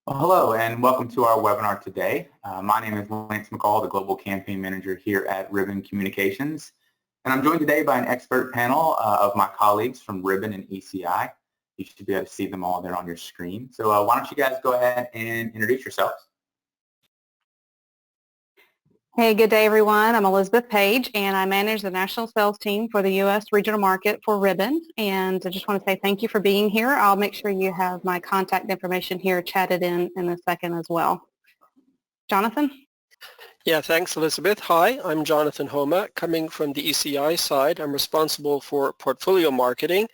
Well, hello and welcome to our webinar today. My name is Lance McCall, the Global Campaign Manager here at Ribbon Communications. And I'm joined today by an expert panel of my colleagues from Ribbon and ECI. You should be able to see them all there on your screen. So why don't you guys go ahead and introduce yourselves. Hey, good day everyone. I'm Elizabeth Page and I manage the national sales team for the U.S. regional market for Ribbon. And I just want to say thank you for being here. I'll make sure you have my contact information here chatted in a second as well. Jonathan? Yeah, thanks Elizabeth. Hi, I'm Jonathan Homa, coming from the ECI side. I'm responsible for portfolio marketing,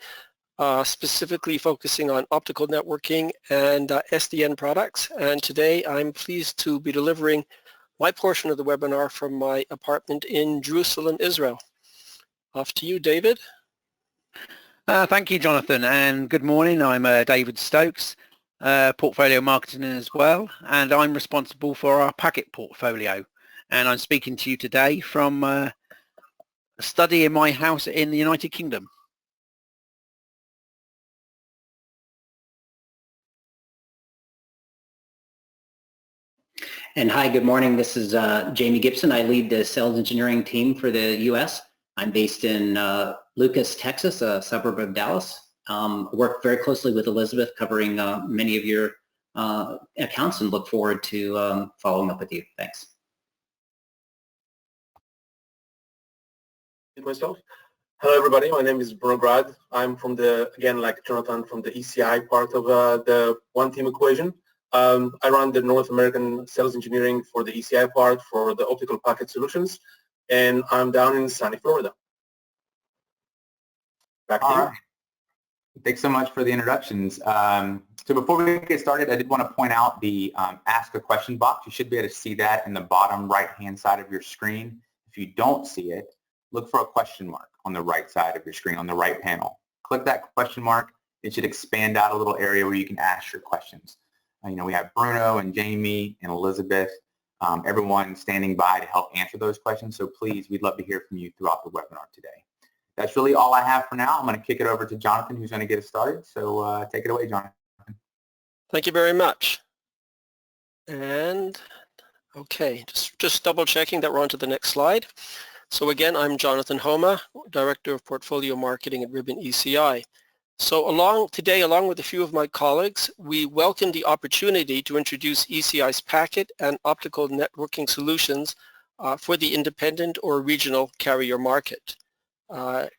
specifically focusing on optical networking and SDN products. And today I'm pleased to be delivering my portion of the webinar from my apartment in Jerusalem, Israel. Off to you, David. Thank you, Jonathan, and good morning. I'm David Stokes, portfolio marketing as well, and I'm responsible for our packet portfolio. And I'm speaking to you today from a study in my house in the United Kingdom. And hi, good morning. This is Jamie Gibson. I lead the sales engineering team for the U.S. I'm based in Lucas, Texas, a suburb of Dallas. Work very closely with Elizabeth, covering many of your accounts, and look forward to following up with you. Thanks. Myself. Hello, everybody. My name is Brograd. I'm from again, like Jonathan, from the ECI part of the One Team equation. I run the North American sales engineering for the ECI part for the optical packet solutions, and I'm down in sunny Florida. Back to you. Right. Thanks so much for the introductions. So before we get started, I did want to point out the Ask a Question box. You should be able to see that in the bottom right-hand side of your screen. If you don't see it, look for a question mark on the right side of your screen, on the right panel. Click that question mark. It should expand out a little area where you can ask your questions. You know, we have Bruno and Jamie and Elizabeth, everyone standing by to help answer those questions. So please, we'd love to hear from you throughout the webinar today. That's really all I have for now. I'm going to kick it over to Jonathan, who's going to get us started. So take it away, Jonathan. Thank you very much. And okay, just double checking that we're on to the next slide. So again, I'm Jonathan Homa, Director of Portfolio Marketing at Ribbon ECI. So today, along with a few of my colleagues, we welcome the opportunity to introduce ECI's packet and optical networking solutions for the independent or regional carrier market.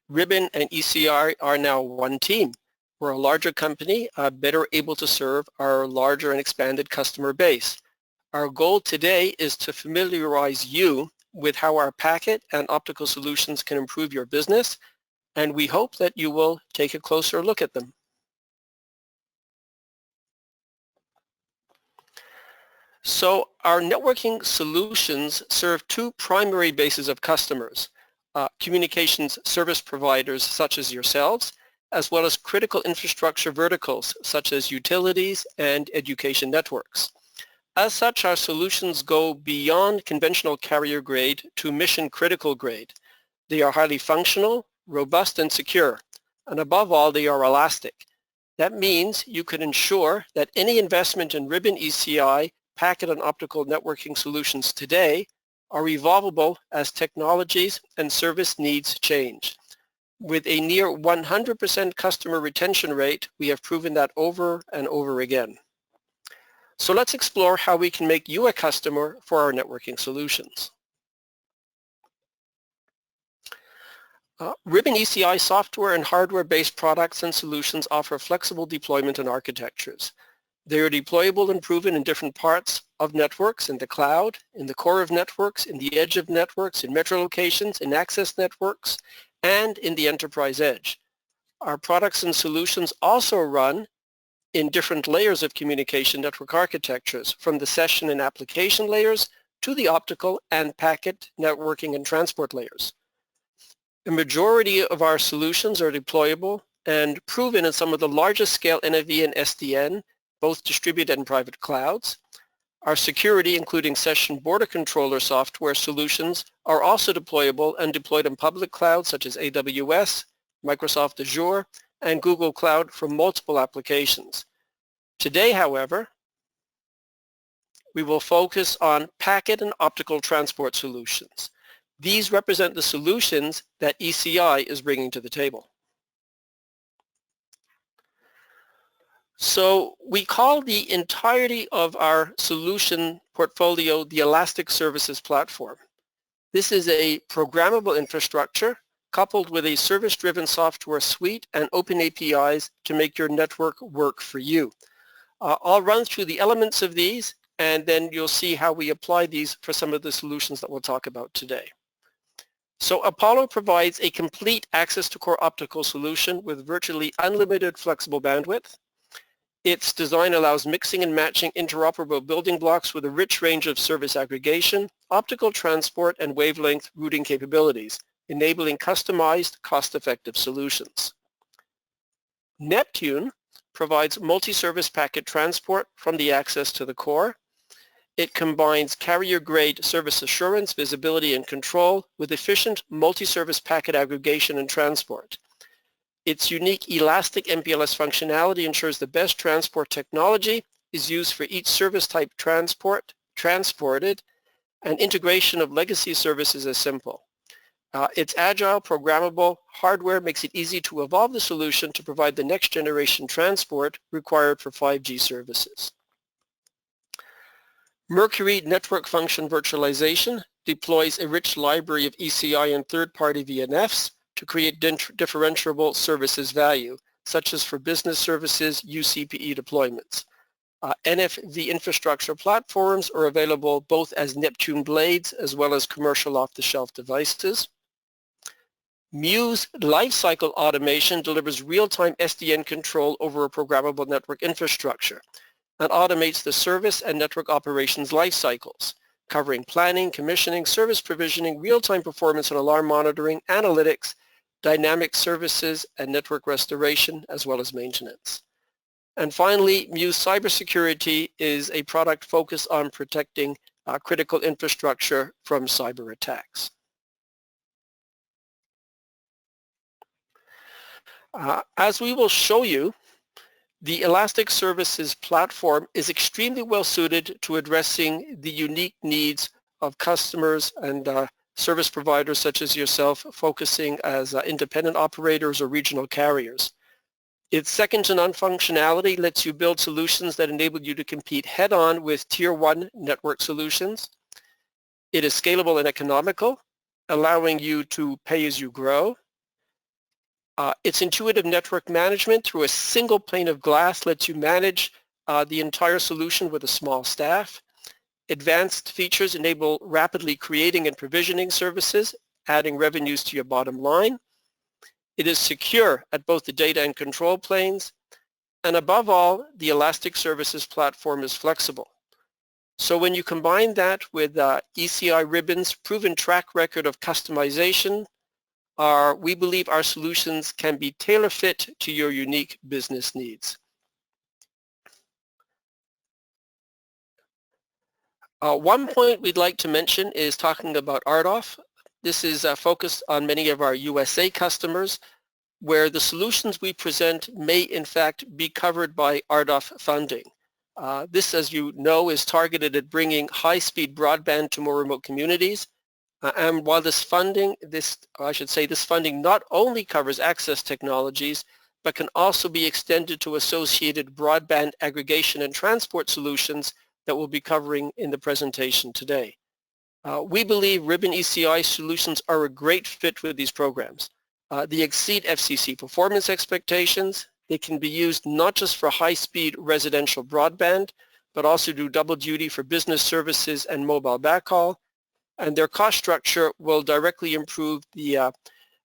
Ribbon and ECI are now one team. We're a larger company, better able to serve our larger and expanded customer base. Our goal today is to familiarize you with how our packet and optical solutions can improve your business, and we hope that you will take a closer look at them. So our networking solutions serve two primary bases of customers, communications service providers such as yourselves, as well as critical infrastructure verticals such as utilities and education networks. As such, our solutions go beyond conventional carrier grade to mission critical grade. They are highly functional, robust, and secure, and above all, they are elastic. That means you can ensure that any investment in Ribbon ECI packet and optical networking solutions today are evolvable as technologies and service needs change. With a near 100% customer retention rate, we have proven that over and over again. So let's explore how we can make you a customer for our networking solutions. Ribbon ECI software and hardware-based products and solutions offer flexible deployment and architectures. They are deployable and proven in different parts of networks, in the cloud, in the core of networks, in the edge of networks, in metro locations, in access networks, and in the enterprise edge. Our products and solutions also run in different layers of communication network architectures, from the session and application layers to the optical and packet networking and transport layers. The majority of our solutions are deployable and proven in some of the largest scale NAV and SDN, both distributed and private clouds. Our security, including session border controller software solutions, are also deployable and deployed in public clouds such as AWS, Microsoft Azure, and Google Cloud for multiple applications. Today, however, we will focus on packet and optical transport solutions. These represent the solutions that ECI is bringing to the table. So we call the entirety of our solution portfolio the Elastic Services Platform. This is a programmable infrastructure coupled with a service-driven software suite and open APIs to make your network work for you. I'll run through the elements of these, and then you'll see how we apply these for some of the solutions that we'll talk about today. So Apollo provides a complete access to core optical solution with virtually unlimited flexible bandwidth. Its design allows mixing and matching interoperable building blocks with a rich range of service aggregation, optical transport, and wavelength routing capabilities, enabling customized, cost-effective solutions. Neptune provides multi-service packet transport from the access to the core. It combines carrier-grade service assurance, visibility, and control with efficient multi-service packet aggregation and transport. Its unique elastic MPLS functionality ensures the best transport technology is used for each service type transported, and integration of legacy services is simple. It's agile, programmable hardware makes it easy to evolve the solution to provide the next generation transport required for 5G services. Mercury Network Function Virtualization deploys a rich library of ECI and third-party VNFs to create differentiable services value, such as for business services, UCPE deployments. NFV infrastructure platforms are available both as Neptune blades as well as commercial off-the-shelf devices. Muse Lifecycle Automation delivers real-time SDN control over a programmable network infrastructure and automates the service and network operations life cycles, covering planning, commissioning, service provisioning, real-time performance and alarm monitoring, analytics, dynamic services, and network restoration, as well as maintenance. And finally, Muse Cybersecurity is a product focused on protecting critical infrastructure from cyber attacks. As we will show you, the Elastic Services Platform is extremely well suited to addressing the unique needs of customers and service providers such as yourself focusing as independent operators or regional carriers. Its second-to-none functionality lets you build solutions that enable you to compete head-on with Tier 1 network solutions. It is scalable and economical, allowing you to pay as you grow. Its intuitive network management through a single pane of glass lets you manage the entire solution with a small staff. Advanced features enable rapidly creating and provisioning services, adding revenues to your bottom line. It is secure at both the data and control planes. And above all, the Elastic Services Platform is flexible. So when you combine that with ECI Ribbon's proven track record of customization, we believe our solutions can be tailor-fit to your unique business needs. One point we'd like to mention is talking about RDOF. This is focused on many of our USA customers, where the solutions we present may in fact be covered by RDOF funding. This, as you know, is targeted at bringing high-speed broadband to more remote communities. And while this funding not only covers access technologies, but can also be extended to associated broadband aggregation and transport solutions that we'll be covering in the presentation today. We believe Ribbon ECI solutions are a great fit with these programs. They exceed FCC performance expectations. They can be used not just for high-speed residential broadband, but also do double duty for business services and mobile backhaul. And their cost structure will directly improve the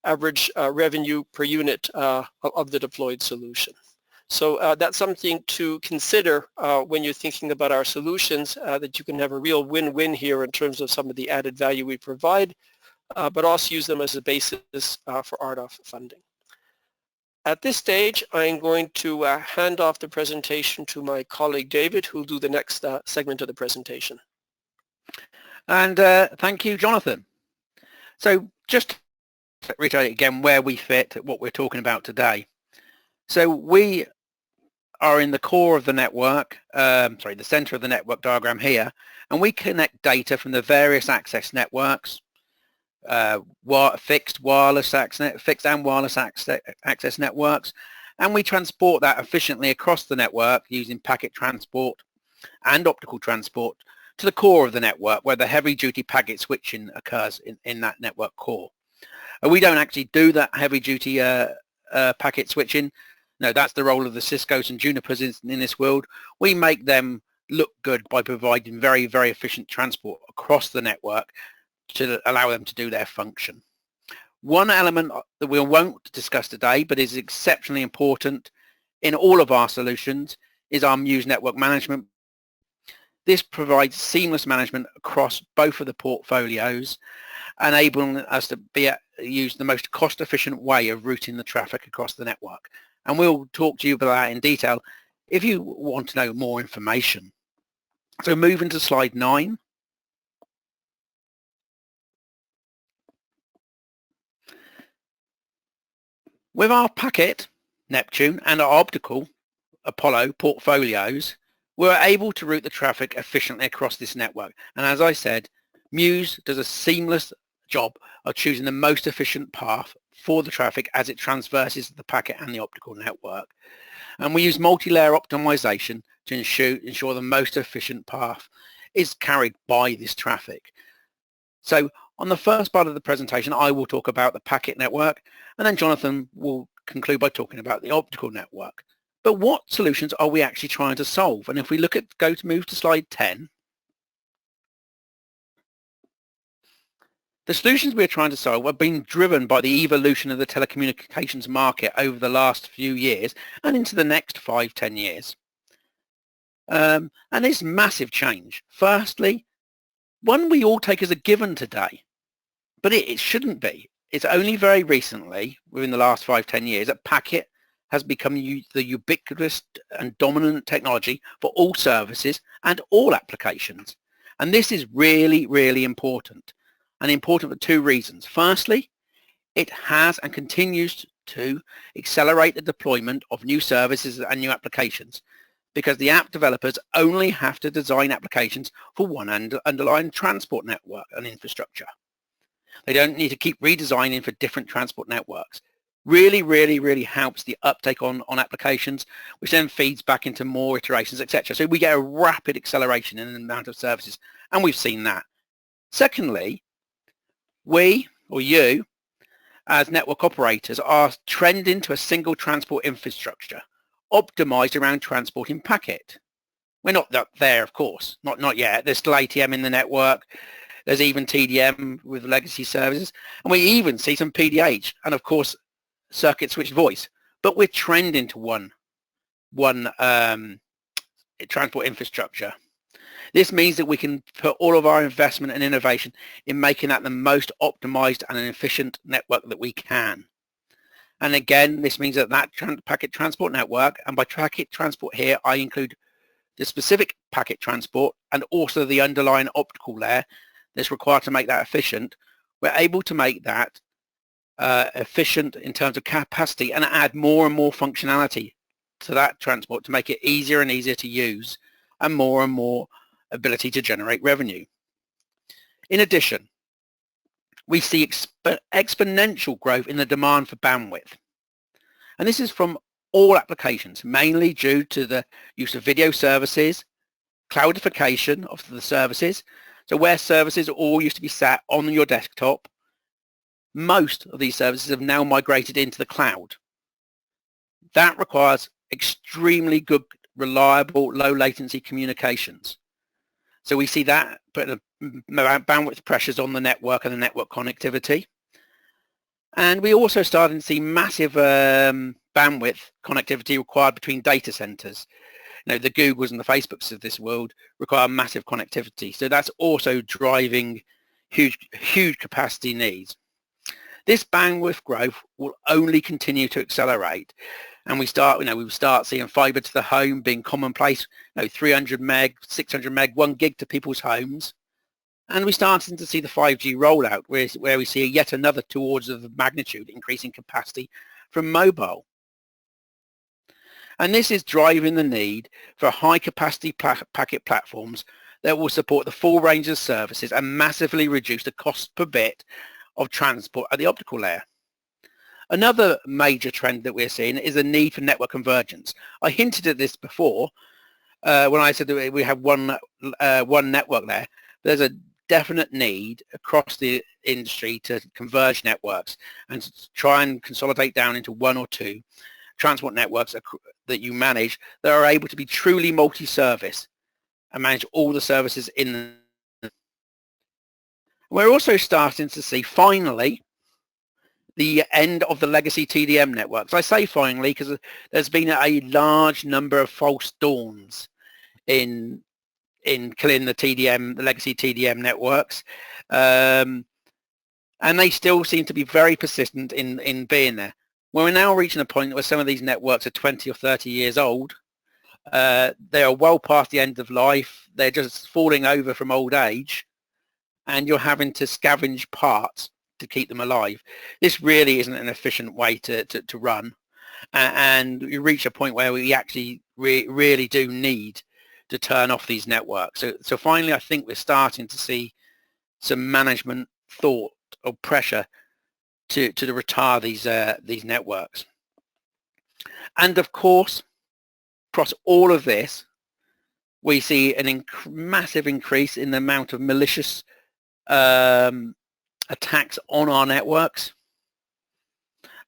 average revenue per unit of the deployed solution. So that's something to consider when you're thinking about our solutions, that you can have a real win-win here in terms of some of the added value we provide, but also use them as a basis for RDOF funding. At this stage, I'm going to hand off the presentation to my colleague David, who will do the next segment of the presentation. And thank you, Jonathan. So just to reiterate again where we fit, what we're talking about today. So we are in the core of the network, the center of the network diagram here, and we connect data from the various access networks, fixed and wireless access networks, and we transport that efficiently across the network using packet transport and optical transport to the core of the network where the heavy-duty packet switching occurs in that network core. We don't actually do that heavy-duty packet switching. No, that's the role of the Ciscos and Junipers in this world. We make them look good by providing very, very efficient transport across the network to allow them to do their function. One element that we won't discuss today, but is exceptionally important in all of our solutions, is our Muse network management. This provides seamless management across both of the portfolios, enabling us to use the most cost-efficient way of routing the traffic across the network. And we'll talk to you about that in detail if you want to know more information. So moving to slide 9. With our packet, Neptune, and our optical, Apollo portfolios, we're able to route the traffic efficiently across this network. And as I said, Muse does a seamless job of choosing the most efficient path for the traffic as it traverses the packet and the optical network. And we use multi-layer optimization to ensure the most efficient path is carried by this traffic. So on the first part of the presentation, I will talk about the packet network, and then Jonathan will conclude by talking about the optical network. But what solutions are we actually trying to solve? And if we move to slide 10, the solutions we're trying to solve have been driven by the evolution of the telecommunications market over the last few years and into the next 5-10 years. And it's massive change. Firstly, one we all take as a given today, but it shouldn't be. It's only very recently, within the last 5-10 years, that packet has become the ubiquitous and dominant technology for all services and all applications. And this is really, really important. And important for 2 reasons. Firstly, it has and continues to accelerate the deployment of new services and new applications, because the app developers only have to design applications for one underlying transport network and infrastructure. They don't need to keep redesigning for different transport networks. Really, really, really helps the uptake on applications, which then feeds back into more iterations, etc. So we get a rapid acceleration in the amount of services, and we've seen that. Secondly, we, or you, as network operators, are trending to a single transport infrastructure, optimized around transporting packet. We're not there, of course, not yet. There's still ATM in the network. There's even TDM with legacy services, and we even see some PDH, and of course, circuit switched voice. But we're trending to one transport infrastructure. This means that we can put all of our investment and innovation in making that the most optimized and an efficient network that we can. And again, this means that packet transport network, and by packet transport here, I include the specific packet transport and also the underlying optical layer that's required to make that efficient. We're able to make that efficient in terms of capacity and add more and more functionality to that transport to make it easier and easier to use and more ability to generate revenue. In addition, we see exponential growth in the demand for bandwidth. And this is from all applications, mainly due to the use of video services, cloudification of the services. So where services all used to be sat on your desktop, most of these services have now migrated into the cloud. That requires extremely good, reliable, low latency communications. So we see that putting bandwidth pressures on the network and the network connectivity. And we also started to see massive bandwidth connectivity required between data centers. You know, the Googles and the Facebooks of this world require massive connectivity. So that's also driving huge capacity needs. This bandwidth growth will only continue to accelerate. And we start seeing fiber to the home being commonplace, 300 meg, 600 meg, 1 gig to people's homes. And we're starting to see the 5G rollout, where we see yet another 2 orders of magnitude increase in capacity from mobile. And this is driving the need for high-capacity packet platforms that will support the full range of services and massively reduce the cost per bit of transport at the optical layer. Another major trend that we're seeing is the need for network convergence. I hinted at this before when I said that we have one network there. There's a definite need across the industry to converge networks and to try and consolidate down into one or two transport networks that you manage that are able to be truly multi-service and manage all the services in them. We're also starting to see finally the end of the legacy TDM networks. I say finally because there's been a large number of false dawns in killing the legacy TDM networks, and they still seem to be very persistent in being there. We're now reaching a point where some of these networks are 20 or 30 years old. They are well past the end of life. They're just falling over from old age, and you're having to scavenge parts to keep them alive. This really isn't an efficient way to run, and you reach a point where we actually really do need to turn off these networks. So finally, I think we're starting to see some management thought or pressure to retire these networks. And of course, across all of this, we see an massive increase in the amount of malicious attacks on our networks,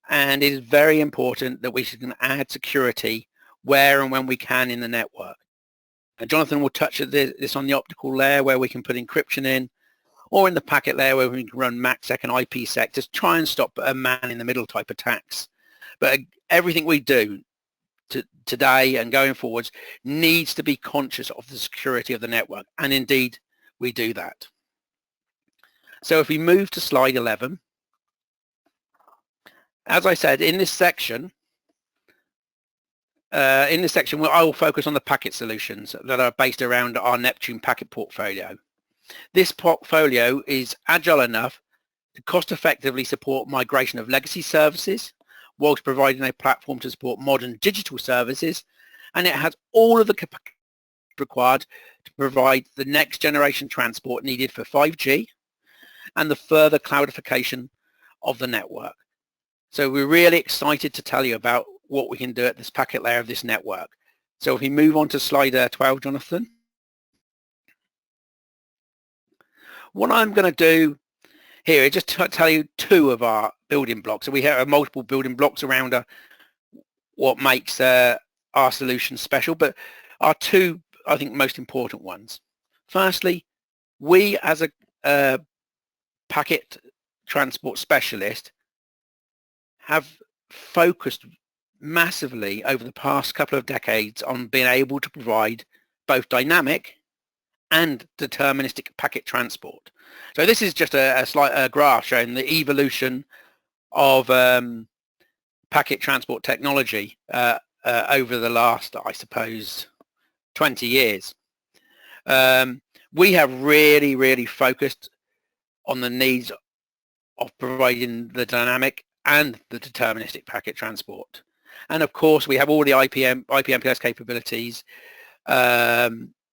and it is very important that we can add security where and when we can in the network. And Jonathan will touch at this on the optical layer where we can put encryption in, or in the packet layer where we can run MACsec and IPsec to try and stop a man-in-the-middle type attacks. But everything we do today and going forwards needs to be conscious of the security of the network, and indeed we do that. So if we move to slide 11, as I said, in this section, I will focus on the packet solutions that are based around our Neptune packet portfolio. This portfolio is agile enough to cost effectively support migration of legacy services whilst providing a platform to support modern digital services, and it has all of the capacity required to provide the next generation transport needed for 5G and the further cloudification of the network. So we're really excited to tell you about what we can do at this packet layer of this network. So if we move on to slide 12, Jonathan. What I'm going to do here is just tell you two of our building blocks. So we have multiple building blocks around what makes our solution special, but our two, I think, most important ones. Firstly, we as a packet transport specialist have focused massively over the past couple of decades on being able to provide both dynamic and deterministic packet transport. So this is just a graph showing the evolution of packet transport technology over the last, I suppose, 20 years. We have really focused on the needs of providing the dynamic and the deterministic packet transport. And of course, we have all the IP/MPLS capabilities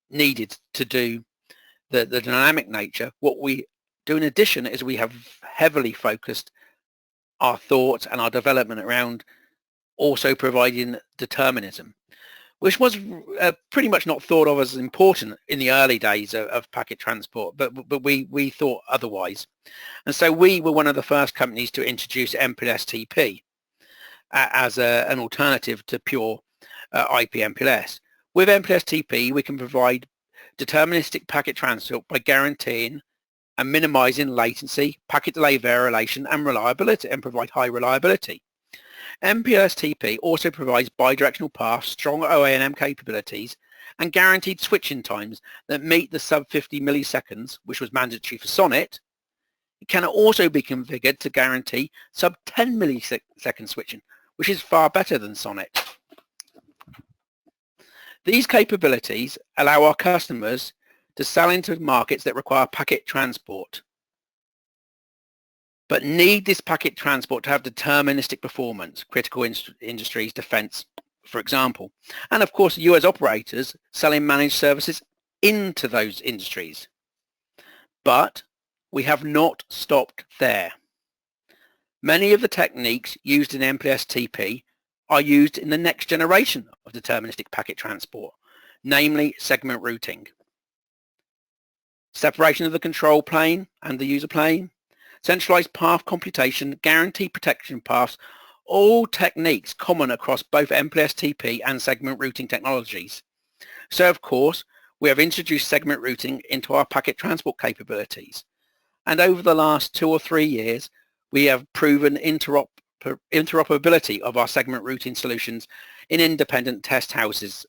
needed to do the dynamic nature. What we do in addition is we have heavily focused our thoughts and our development around also providing determinism, which was pretty much not thought of as important in the early days of packet transport, but we thought otherwise. And so we were one of the first companies to introduce MPLS-TP as an alternative to pure IP/MPLS. With MPLS-TP, we can provide deterministic packet transport by guaranteeing and minimizing latency, packet delay variation, and reliability, and provide high reliability. MPLS-TP also provides bidirectional paths, strong OANM capabilities, and guaranteed switching times that meet the sub 50 milliseconds, which was mandatory for SONET. It can also be configured to guarantee sub 10 millisecond switching, which is far better than SONET. These capabilities allow our customers to sell into markets that require packet transport, but need this packet transport to have deterministic performance, critical industries, defense, for example. And of course, US operators selling managed services into those industries. But we have not stopped there. Many of the techniques used in MPLS-TP are used in the next generation of deterministic packet transport, namely segment routing. Separation of the control plane and the user plane, centralized path computation, guaranteed protection paths, all techniques common across both MPLS-TP and segment routing technologies. So of course, we have introduced segment routing into our packet transport capabilities. And over the last 2 or 3 years, we have proven interoperability of our segment routing solutions in independent test houses.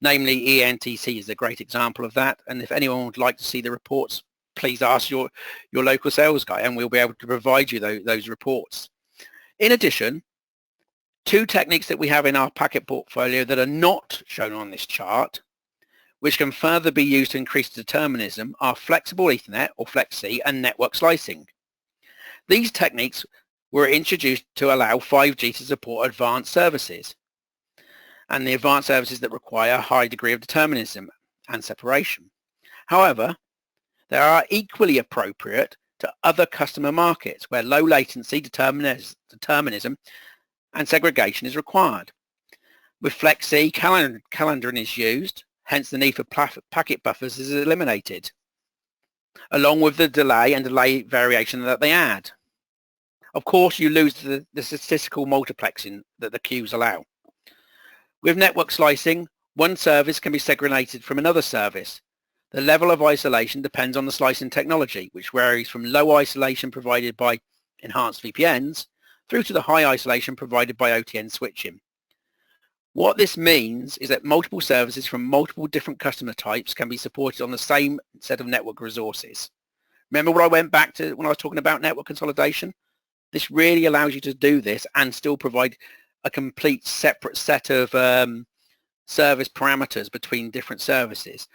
Namely, ENTC is a great example of that. And if anyone would like to see the reports, please ask your local sales guy and we'll be able to provide you those reports. In addition, 2 techniques that we have in our packet portfolio that are not shown on this chart, which can further be used to increase determinism, are flexible Ethernet or FlexC and network slicing. These techniques were introduced to allow 5G to support advanced services and the advanced services that require a high degree of determinism and separation. However, they are equally appropriate to other customer markets where low latency determinism and segregation is required. With FlexC, calendaring is used, hence the need for packet buffers is eliminated, along with the delay variation that they add. Of course, you lose the statistical multiplexing that the queues allow. With network slicing, one service can be segregated from another service. The level of isolation depends on the slicing technology, which varies from low isolation provided by enhanced VPNs through to the high isolation provided by OTN switching. What this means is that multiple services from multiple different customer types can be supported on the same set of network resources. Remember what I went back to when I was talking about network consolidation? This really allows you to do this and still provide a complete separate set of service parameters between different services.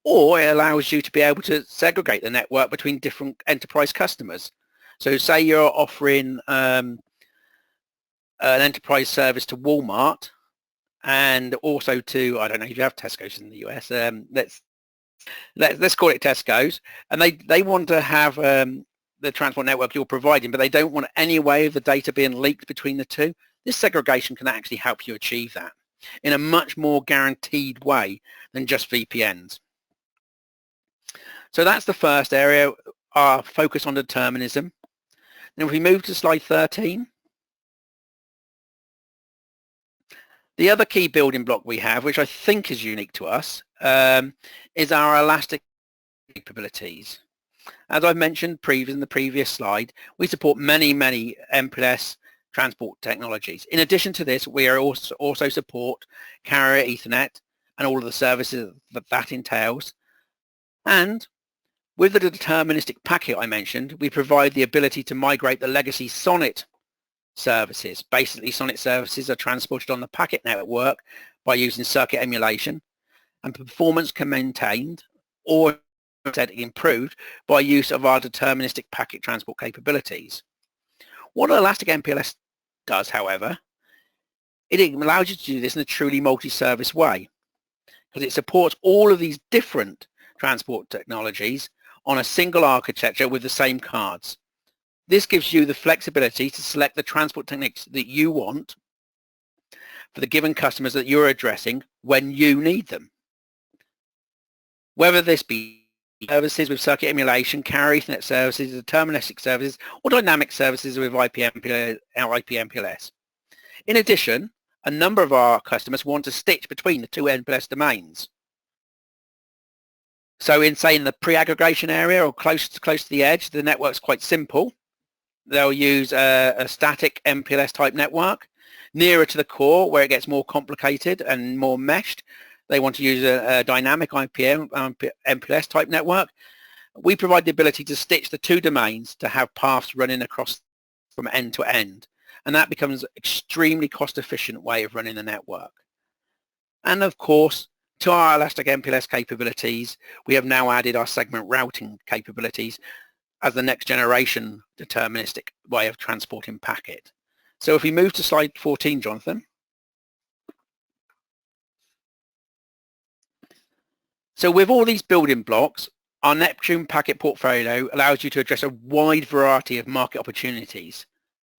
Or it allows you to be able to segregate the network between different enterprise customers. So say you're offering an enterprise service to Walmart and also to, I don't know if you have Tesco's in the US, let's call it Tesco's, and they want to have the transport network you're providing, but they don't want any way of the data being leaked between the two. This segregation can actually help you achieve that in a much more guaranteed way than just VPNs. So that's the first area, our focus on determinism. Then if we move to slide 13, the other key building block we have, which I think is unique to us, is our elastic capabilities. As I've mentioned in the previous slide, we support many MPLS transport technologies. In addition to this, we are also support carrier Ethernet and all of the services that entails. And with the deterministic packet I mentioned, we provide the ability to migrate the legacy SONET services. Basically, SONET services are transported on the packet network by using circuit emulation, and performance can be maintained or improved by use of our deterministic packet transport capabilities. What Elastic MPLS does, however, it allows you to do this in a truly multi-service way, because it supports all of these different transport technologies on a single architecture with the same cards. This gives you the flexibility to select the transport techniques that you want for the given customers that you're addressing when you need them. Whether this be services with circuit emulation, carrier Ethernet services, deterministic services, or dynamic services with IP/MPLS. In addition, a number of our customers want to stitch between the two MPLS domains. So in, say, in the pre-aggregation area or close to the edge, the network's quite simple. They'll use a static MPLS type network. Nearer to the core, where it gets more complicated and more meshed, they want to use a dynamic MPLS type network. We provide the ability to stitch the two domains to have paths running across from end to end. And that becomes an extremely cost-efficient way of running the network. And of course, to our Elastic MPLS capabilities, we have now added our segment routing capabilities as the next generation deterministic way of transporting packet. So if we move to slide 14, Jonathan. So with all these building blocks, our Neptune packet portfolio allows you to address a wide variety of market opportunities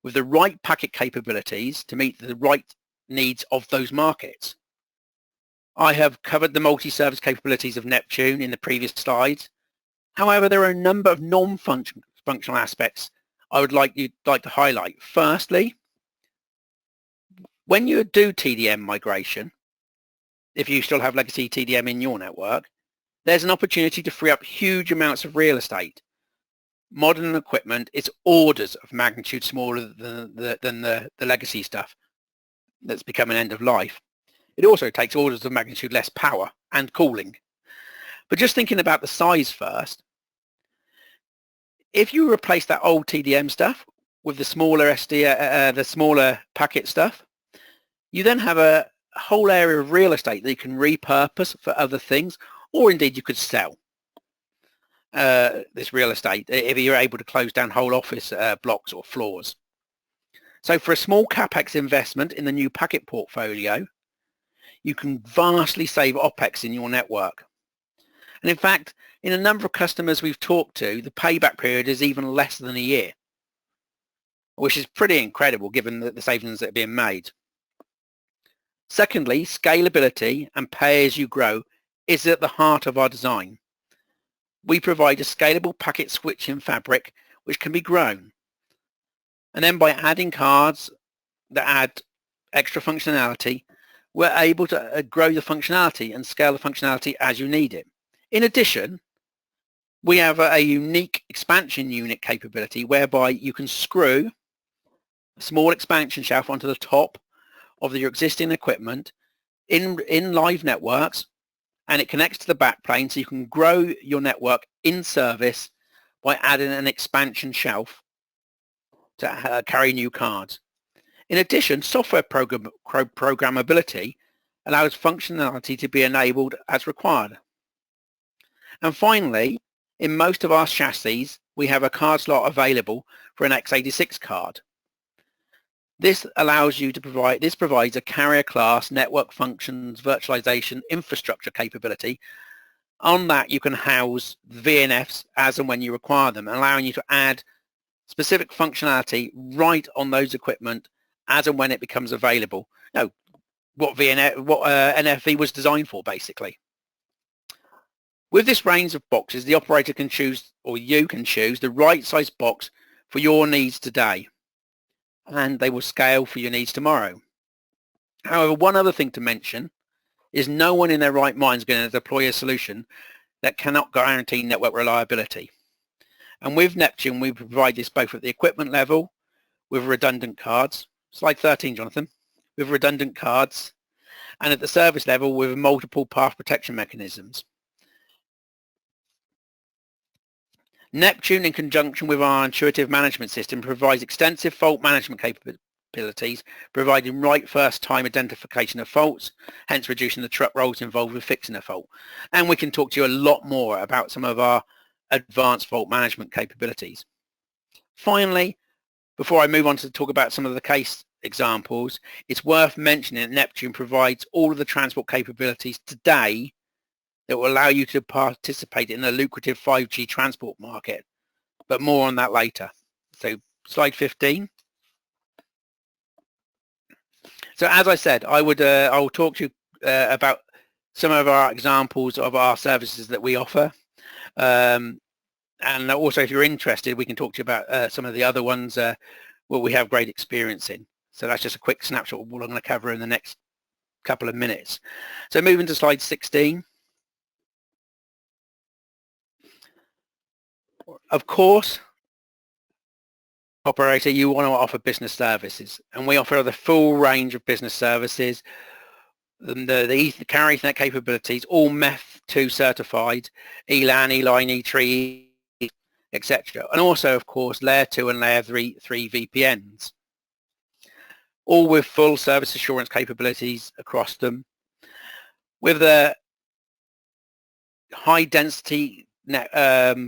with the right packet capabilities to meet the right needs of those markets. I have covered the multi-service capabilities of Neptune in the previous slides. However, there are a number of non-functional aspects I would like to highlight. Firstly, when you do TDM migration, if you still have legacy TDM in your network, there's an opportunity to free up huge amounts of real estate. Modern equipment is orders of magnitude smaller than the legacy stuff that's becoming end of life. It also takes orders of magnitude less power and cooling. But just thinking about the size first, if you replace that old TDM stuff with the smaller the smaller packet stuff, you then have a whole area of real estate that you can repurpose for other things, or indeed you could sell this real estate if you're able to close down whole office blocks or floors. So for a small capex investment in the new packet portfolio, you can vastly save OPEX in your network. And in fact, in a number of customers we've talked to, the payback period is even less than a year, which is pretty incredible given the savings that are being made. Secondly, scalability and pay as you grow is at the heart of our design. We provide a scalable packet switching fabric which can be grown. And then by adding cards that add extra functionality, we're able to grow the functionality and scale the functionality as you need it. In addition, we have a unique expansion unit capability whereby you can screw a small expansion shelf onto the top of your existing equipment in live networks, and it connects to the backplane, so you can grow your network in service by adding an expansion shelf to carry new cards. In addition, software programmability allows functionality to be enabled as required. And finally, in most of our chassis, we have a card slot available for an x86 card. This allows you to provides a carrier class network functions virtualization infrastructure capability. On that, you can house VNFs as and when you require them, allowing you to add specific functionality right on those equipment as and when it becomes available. What NFV was designed for, basically. With this range of boxes, the operator can choose, or you can choose, the right size box for your needs today, and they will scale for your needs tomorrow. However, one other thing to mention is no one in their right mind is going to deploy a solution that cannot guarantee network reliability. And with Neptune, we provide this both at the equipment level with redundant cards, slide 13, Jonathan, with redundant cards, and at the service level with multiple path protection mechanisms. Neptune, in conjunction with our intuitive management system, provides extensive fault management capabilities, providing right first time identification of faults, hence reducing the truck rolls involved with fixing a fault. And we can talk to you a lot more about some of our advanced fault management capabilities. Finally, before I move on to talk about some of the case examples, it's worth mentioning that Neptune provides all of the transport capabilities today that will allow you to participate in the lucrative 5G transport market, but more on that later. So slide 15. So as I said, I will talk to you about some of our examples of our services that we offer. And also, if you're interested, we can talk to you about some of the other ones what we have great experience in. So that's just a quick snapshot of what I'm going to cover in the next couple of minutes. So moving to slide 16. Of course, operator, you want to offer business services, and we offer the full range of business services, the carrier Ethernet capabilities, all MEF2 certified, ELAN, E-Line, E3, etc. And also, of course, layer 2 and layer 3 VPNs, all with full service assurance capabilities across them. With the high density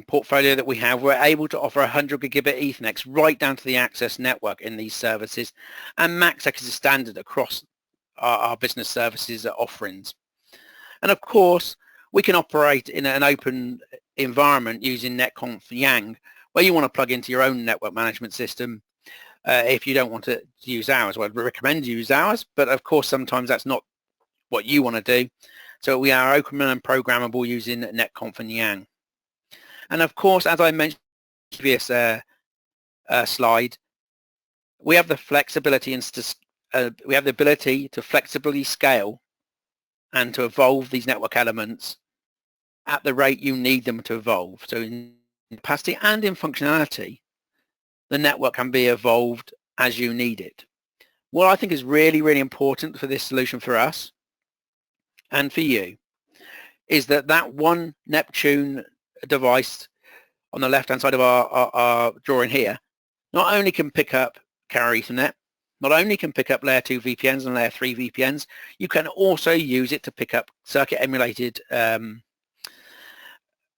portfolio that we have, we're able to offer 100 gigabit Ethernet right down to the access network in these services, and MACsec is a standard across our business services offerings. And of course, we can operate in an open environment using netconf yang, where you want to plug into your own network management system. If you don't want to use ours, well, I'd recommend you use ours, but of course sometimes that's not what you want to do. So we are open and programmable using netconf and yang. And of course, as I mentioned in the previous slide, we have the flexibility and we have the ability to flexibly scale and to evolve these network elements at the rate you need them to evolve. So in capacity and in functionality, the network can be evolved as you need it. What I think is really, really important for this solution for us and for you is that one Neptune device on the left-hand side of our drawing here not only can pick up carrier Ethernet, not only can pick up layer 2 VPNs and layer 3 VPNs, you can also use it to pick up circuit emulated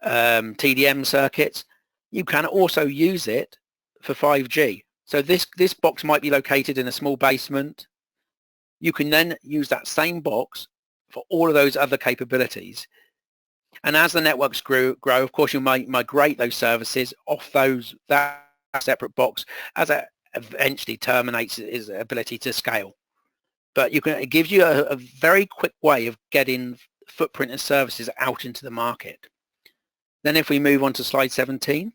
TDM circuits. You can also use it for 5G. So this box might be located in a small basement. You can then use that same box for all of those other capabilities. And as the networks grow, of course, you might migrate those services off that separate box as it eventually terminates its ability to scale. But it gives you a very quick way of getting footprint and services out into the market. Then if we move on to slide 17.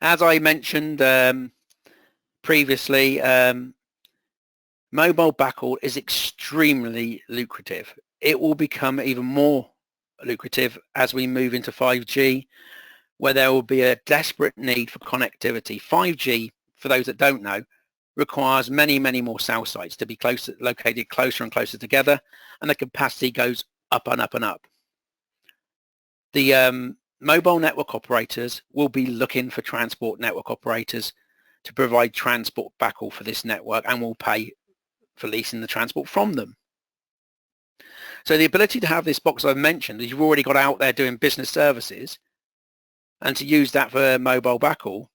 As I mentioned previously, mobile backhaul is extremely lucrative. It will become even more lucrative as we move into 5G, where there will be a desperate need for connectivity. 5G, for those that don't know, requires many, many more cell sites to be located closer and closer together, and the capacity goes up and up and up. The mobile network operators will be looking for transport network operators to provide transport backhaul for this network, and will pay for leasing the transport from them. So the ability to have this box I've mentioned, that you've already got out there doing business services, and to use that for mobile backhaul,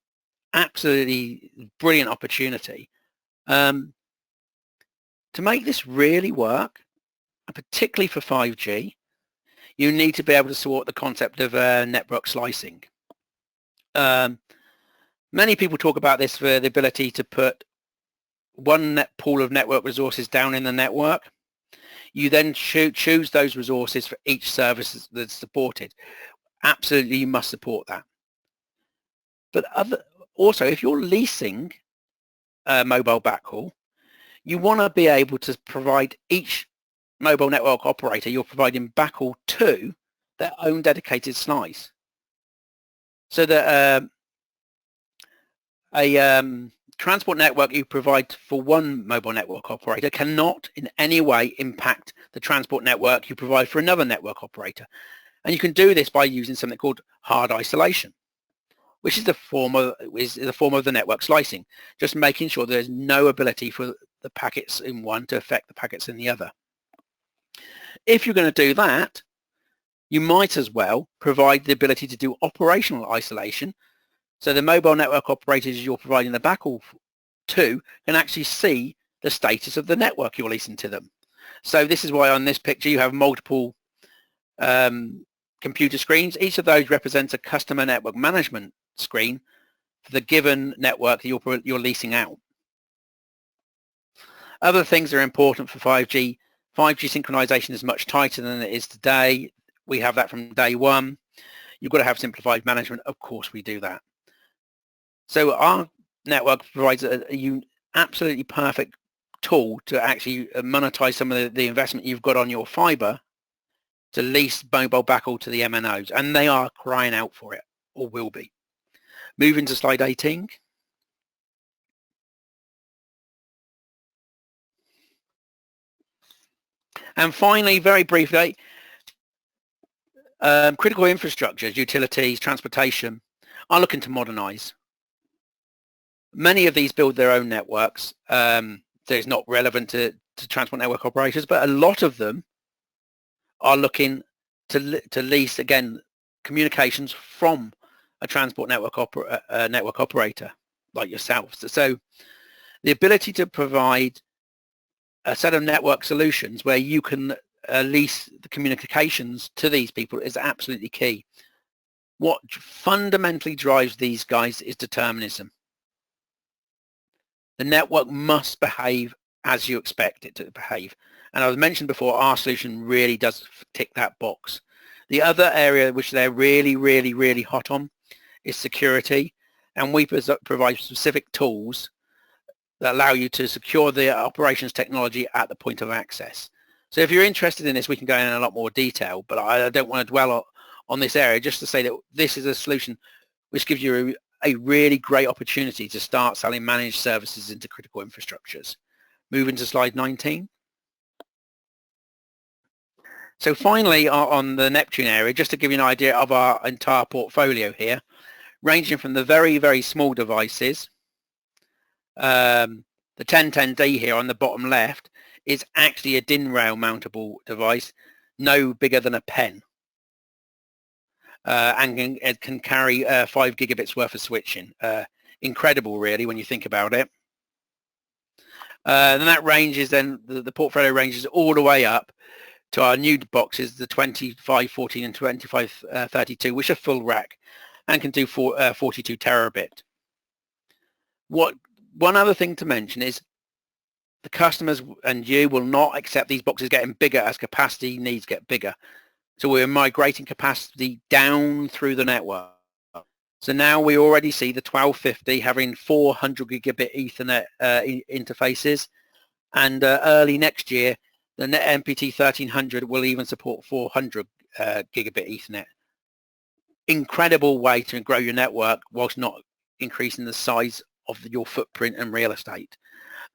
absolutely brilliant opportunity. To make this really work, and particularly for 5G, you need to be able to support the concept of network slicing. Many people talk about this for the ability to put one pool of network resources down in the network. You then choose those resources for each service that's supported. Absolutely, you must support that. But also, if you're leasing mobile backhaul, you want to be able to provide each mobile network operator you're providing backhaul to their own dedicated slice. So that a transport network you provide for one mobile network operator cannot in any way impact the transport network you provide for another network operator. And you can do this by using something called hard isolation, which is the form of the network slicing, just making sure there's no ability for the packets in one to affect the packets in the other. If you're going to do that, you might as well provide the ability to do operational isolation, so the mobile network operators you're providing the backhaul to can actually see the status of the network you're leasing to them. So this is why on this picture you have multiple computer screens. Each of those represents a customer network management screen for the given network that you're leasing out. Other things that are important for 5G. 5G synchronization is much tighter than it is today. We have that from day one. You've got to have simplified management. Of course we do that. So our network provides a absolutely perfect tool to actually monetize some of the investment you've got on your fiber to lease mobile backhaul to the MNOs, and they are crying out for it, or will be. Moving to slide 18. And finally, very briefly, critical infrastructures, utilities, transportation are looking to modernize. Many of these build their own networks. So it's not relevant to transport network operators, but a lot of them are looking to lease, again, communications from a transport network operator like yourselves. So the ability to provide a set of network solutions where you can lease the communications to these people is absolutely key. What fundamentally drives these guys is determinism. The network must behave as you expect it to behave. And as I mentioned before, our solution really does tick that box. The other area which they're really hot on is security. And we provide specific tools that allow you to secure the operations technology at the point of access. So if you're interested in this, we can go in a lot more detail, but I don't want to dwell on this area, just to say that this is a solution which gives you a really great opportunity to start selling managed services into critical infrastructures. Moving to slide 19. So finally, on the Neptune area, just to give you an idea of our entire portfolio here, ranging from the very small devices, the 1010D here on the bottom left is actually a DIN rail mountable device, no bigger than a pen, and it can carry 5 gigabits worth of switching. Incredible, really, when you think about it. Then that ranges, then the portfolio ranges all the way up to our new boxes, the 2514 and 2532, which are full rack and can do 42 terabit. One other thing to mention is the customers and you will not accept these boxes getting bigger as capacity needs get bigger. So we're migrating capacity down through the network. So now we already see the 1250 having 400 gigabit Ethernet interfaces, and early next year the NPT 1300 will even support 400 gigabit Ethernet. Incredible way to grow your network whilst not increasing the size of your footprint and real estate,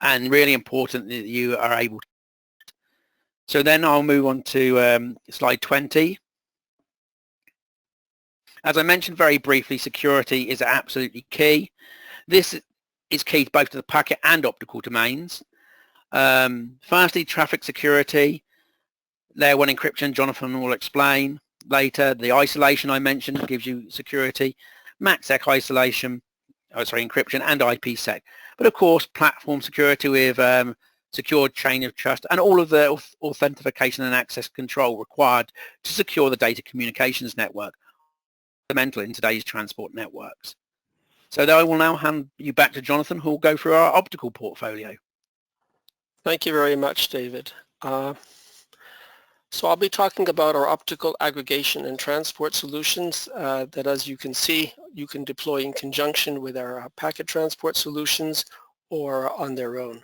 and really important that you are able to. So then I'll move on to slide 20. As I mentioned very briefly, security is absolutely key. This is key both to the packet and optical domains. Firstly, traffic security, layer 1 encryption, Jonathan will explain later. The isolation I mentioned gives you security, MACsec isolation, encryption, and IPsec. But of course, platform security with secured chain of trust and all of the authentication and access control required to secure the data communications network, fundamental in today's transport networks. So I will now hand you back to Jonathan, who will go through our optical portfolio. Thank you very much, David. So I'll be talking about our optical aggregation and transport solutions that, as you can see, you can deploy in conjunction with our packet transport solutions or on their own.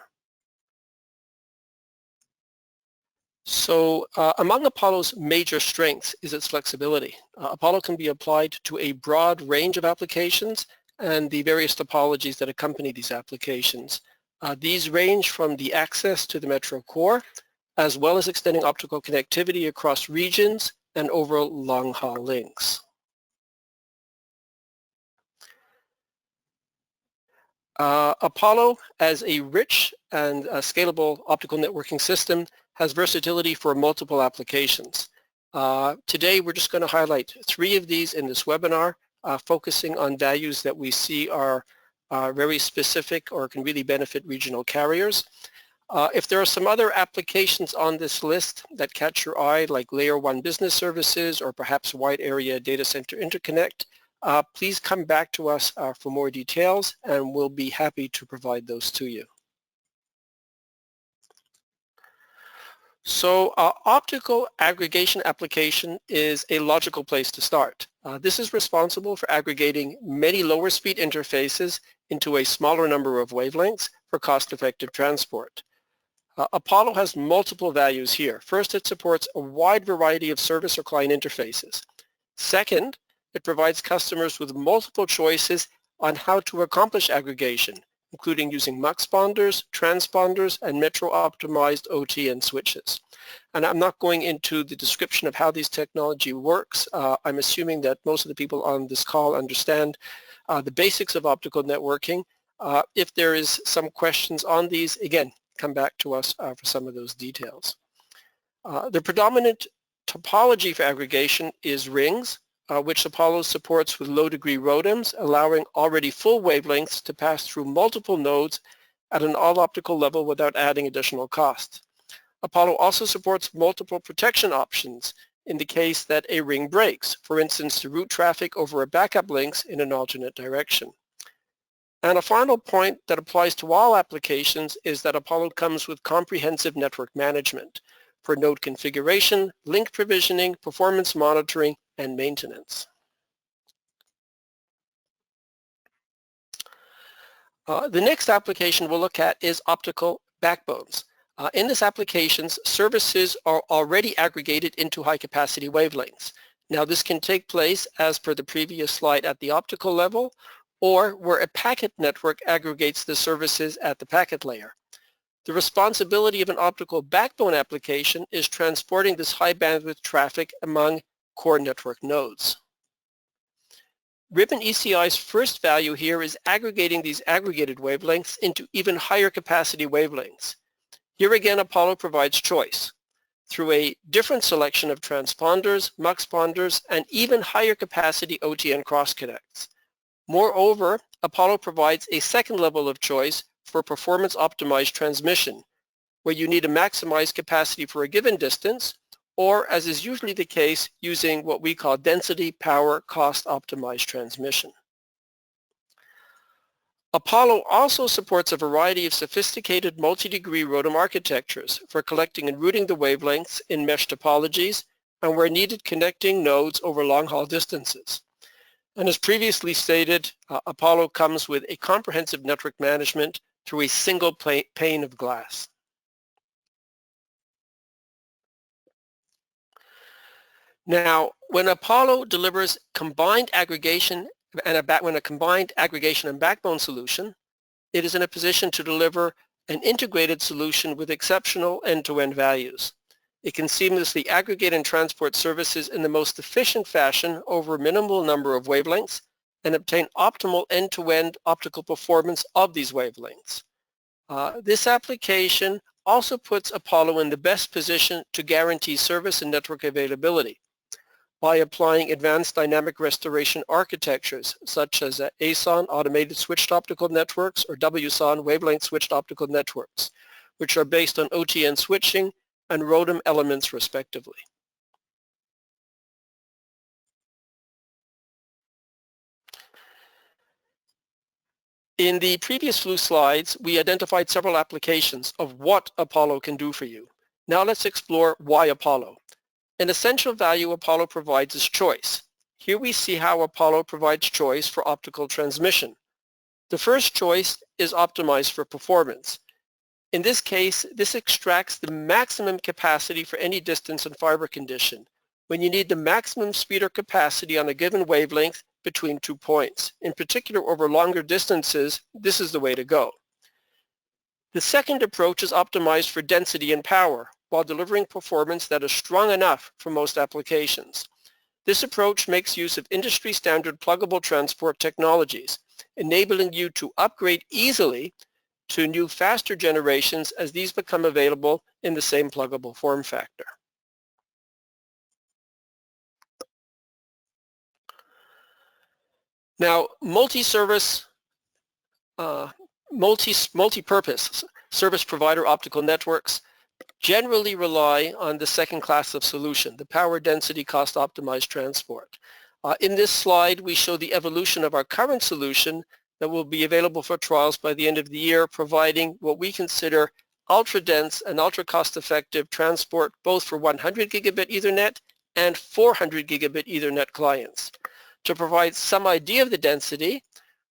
So among Apollo's major strengths is its flexibility. Apollo can be applied to a broad range of applications and the various topologies that accompany these applications. These range from the access to the metro core, as well as extending optical connectivity across regions and over long-haul links. Apollo, as a rich and scalable optical networking system, has versatility for multiple applications. Today, we're just going to highlight 3 of these in this webinar, focusing on values that we see are very specific or can really benefit regional carriers. If there are some other applications on this list that catch your eye, like layer 1 business services or perhaps wide area data center interconnect, please come back to us for more details, and we'll be happy to provide those to you. So optical aggregation application is a logical place to start. This is responsible for aggregating many lower speed interfaces into a smaller number of wavelengths for cost-effective transport. Apollo has multiple values here. First, it supports a wide variety of service or client interfaces. Second, it provides customers with multiple choices on how to accomplish aggregation, including using muxponders, transponders, and metro-optimized OTN switches. And I'm not going into the description of how this technology works. I'm assuming that most of the people on this call understand the basics of optical networking. If there is some questions on these, again, come back to us for some of those details. The predominant topology for aggregation is rings, which Apollo supports with low-degree ROADMs, allowing already full wavelengths to pass through multiple nodes at an all-optical level without adding additional cost. Apollo also supports multiple protection options in the case that a ring breaks, for instance, to route traffic over a backup links in an alternate direction. And a final point that applies to all applications is that Apollo comes with comprehensive network management for node configuration, link provisioning, performance monitoring, and maintenance. The next application we'll look at is optical backbones. In this applications, services are already aggregated into high-capacity wavelengths. Now this can take place, as per the previous slide, at the optical level, or where a packet network aggregates the services at the packet layer. The responsibility of an optical backbone application is transporting this high bandwidth traffic among core network nodes. Ribbon ECI's first value here is aggregating these aggregated wavelengths into even higher capacity wavelengths. Here again, Apollo provides choice through a different selection of transponders, muxponders, and even higher capacity OTN cross-connects. Moreover, Apollo provides a second level of choice for performance optimized transmission, where you need to maximize capacity for a given distance, or as is usually the case, using what we call density, power, cost optimized transmission. Apollo also supports a variety of sophisticated multi-degree ROADM architectures for collecting and routing the wavelengths in mesh topologies, and where needed, connecting nodes over long-haul distances. And as previously stated, Apollo comes with a comprehensive network management through a single pane of glass. Now, when Apollo delivers combined aggregation and when a combined aggregation and backbone solution, it is in a position to deliver an integrated solution with exceptional end-to-end values. It can seamlessly aggregate and transport services in the most efficient fashion over a minimal number of wavelengths and obtain optimal end-to-end optical performance of these wavelengths. This application also puts Apollo in the best position to guarantee service and network availability by applying advanced dynamic restoration architectures such as ASON, automated switched optical networks, or WSON, wavelength switched optical networks, which are based on OTN switching and ROADM elements respectively. In the previous few slides, we identified several applications of what Apollo can do for you. Now let's explore why Apollo. An essential value Apollo provides is choice. Here we see how Apollo provides choice for optical transmission. The first choice is optimized for performance. In this case, this extracts the maximum capacity for any distance and fiber condition when you need the maximum speed or capacity on a given wavelength between 2 points. In particular, over longer distances, this is the way to go. The second approach is optimized for density and power, while delivering performance that is strong enough for most applications. This approach makes use of industry-standard pluggable transport technologies, enabling you to upgrade easily to new faster generations as these become available in the same pluggable form factor. Now, multi-service, multi-purpose service provider optical networks generally rely on the second class of solution, the power density cost optimized transport. In this slide, we show the evolution of our current solution that will be available for trials by the end of the year, providing what we consider ultra-dense and ultra-cost-effective transport both for 100 gigabit Ethernet and 400 gigabit Ethernet clients. To provide some idea of the density,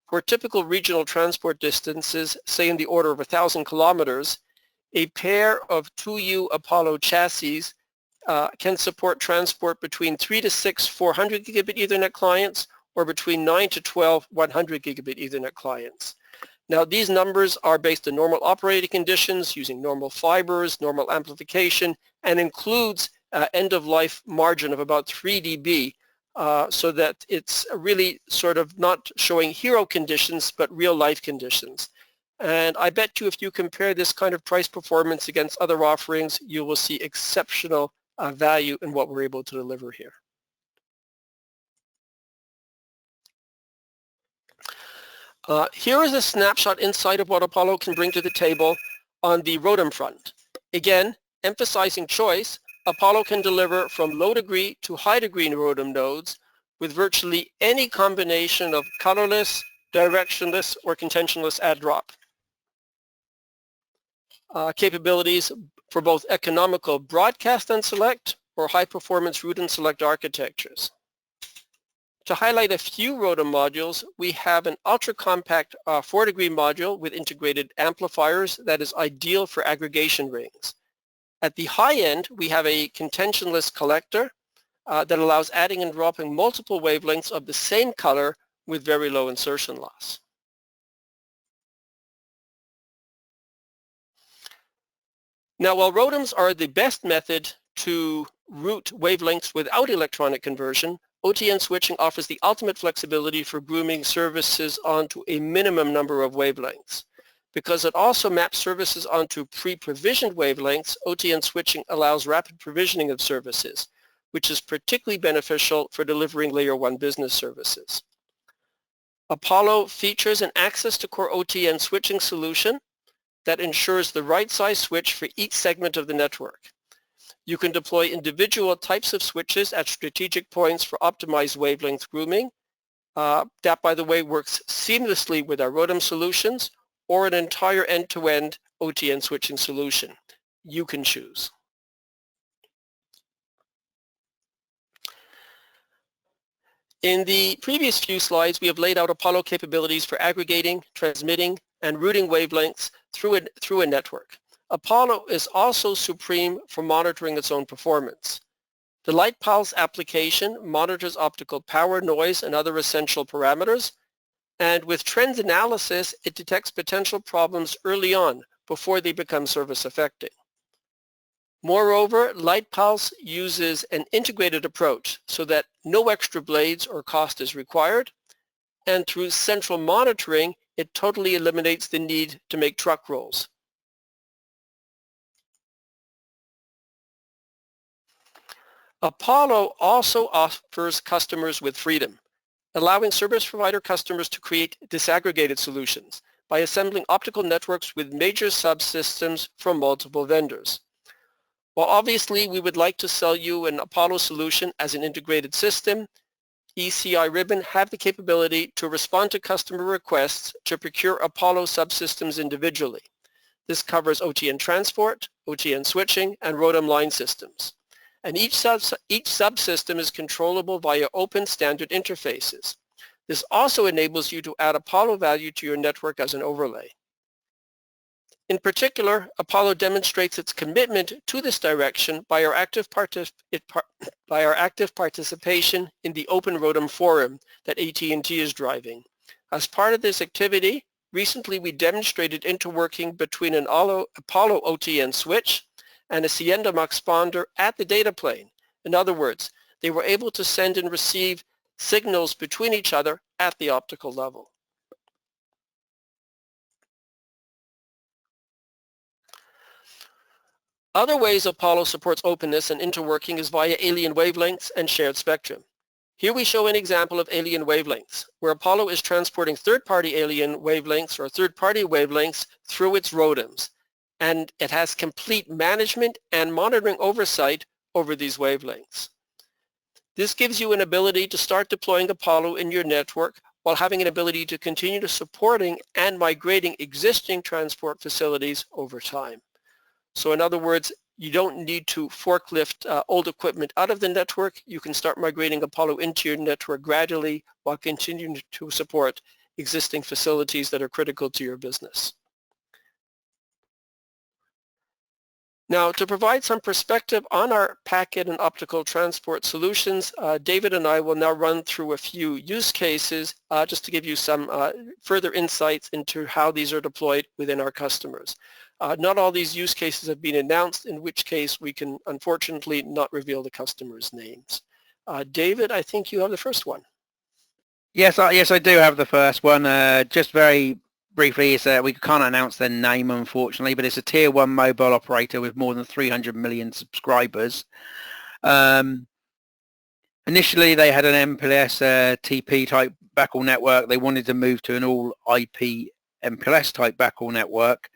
for typical regional transport distances, say in the order of 1,000 kilometers, a pair of 2U Apollo chassis can support transport between 3 to 6 400 gigabit Ethernet clients or between 9 to 12 100 gigabit Ethernet clients. Now these numbers are based on normal operating conditions using normal fibers, normal amplification, and includes end-of-life margin of about 3 dB so that it's really sort of not showing hero conditions but real-life conditions. And I bet you if you compare this kind of price performance against other offerings, you will see exceptional value in what we're able to deliver here. Here is a snapshot inside of what Apollo can bring to the table on the ROADM front. Again, emphasizing choice, Apollo can deliver from low degree to high degree ROADM nodes with virtually any combination of colorless, directionless, or contentionless add-drop. Capabilities for both economical broadcast and select or high-performance route and select architectures. To highlight a few ROADM modules, we have an ultra-compact 4-degree module with integrated amplifiers that is ideal for aggregation rings. At the high end, we have a contentionless collector that allows adding and dropping multiple wavelengths of the same color with very low insertion loss. Now, while ROADMs are the best method to route wavelengths without electronic conversion, OTN switching offers the ultimate flexibility for grooming services onto a minimum number of wavelengths. Because it also maps services onto pre-provisioned wavelengths, OTN switching allows rapid provisioning of services, which is particularly beneficial for delivering Layer 1 business services. Apollo features an access to core OTN switching solution that ensures the right size switch for each segment of the network. You can deploy individual types of switches at strategic points for optimized wavelength grooming. That, by the way, works seamlessly with our ROADM solutions or an entire end-to-end OTN switching solution. You can choose. In the previous few slides, we have laid out Apollo capabilities for aggregating, transmitting, and routing wavelengths through a network. Apollo is also supreme for monitoring its own performance. The LightPULSE application monitors optical power, noise, and other essential parameters, and with trends analysis, it detects potential problems early on before they become service affecting. Moreover, LightPULSE uses an integrated approach so that no extra blades or cost is required, and through central monitoring, it totally eliminates the need to make truck rolls. Apollo also offers customers with freedom, allowing service provider customers to create disaggregated solutions by assembling optical networks with major subsystems from multiple vendors. While obviously we would like to sell you an Apollo solution as an integrated system, ECI Ribbon have the capability to respond to customer requests to procure Apollo subsystems individually. This covers OTN transport, OTN switching, and ROADM line systems. And each subsystem is controllable via open standard interfaces. This also enables you to add Apollo value to your network as an overlay. In particular, Apollo demonstrates its commitment to this direction by our active participation in the Open ROADM Forum that AT&T is driving. As part of this activity, recently we demonstrated interworking between an Apollo OTN switch and a Sienda muxponder at the data plane. In other words, they were able to send and receive signals between each other at the optical level. Other ways Apollo supports openness and interworking is via alien wavelengths and shared spectrum. Here we show an example of alien wavelengths, where Apollo is transporting third-party alien wavelengths or third-party wavelengths through its ROADMs, and it has complete management and monitoring oversight over these wavelengths. This gives you an ability to start deploying Apollo in your network while having an ability to continue to supporting and migrating existing transport facilities over time. So in other words, you don't need to forklift old equipment out of the network. You can start migrating Apollo into your network gradually while continuing to support existing facilities that are critical to your business. Now, to provide some perspective on our packet and optical transport solutions, David and I will now run through a few use cases just to give you some further insights into how these are deployed within our customers. Not all these use cases have been announced, in which case we can unfortunately not reveal the customers' names. David, I think you have the first one. Yes, I do have the first one. Just very briefly, we can't announce their name, unfortunately, but it's a tier 1 mobile operator with more than 300 million subscribers. Initially, they had an MPLS TP type backhaul network. They wanted to move to an all IP MPLS type backhaul network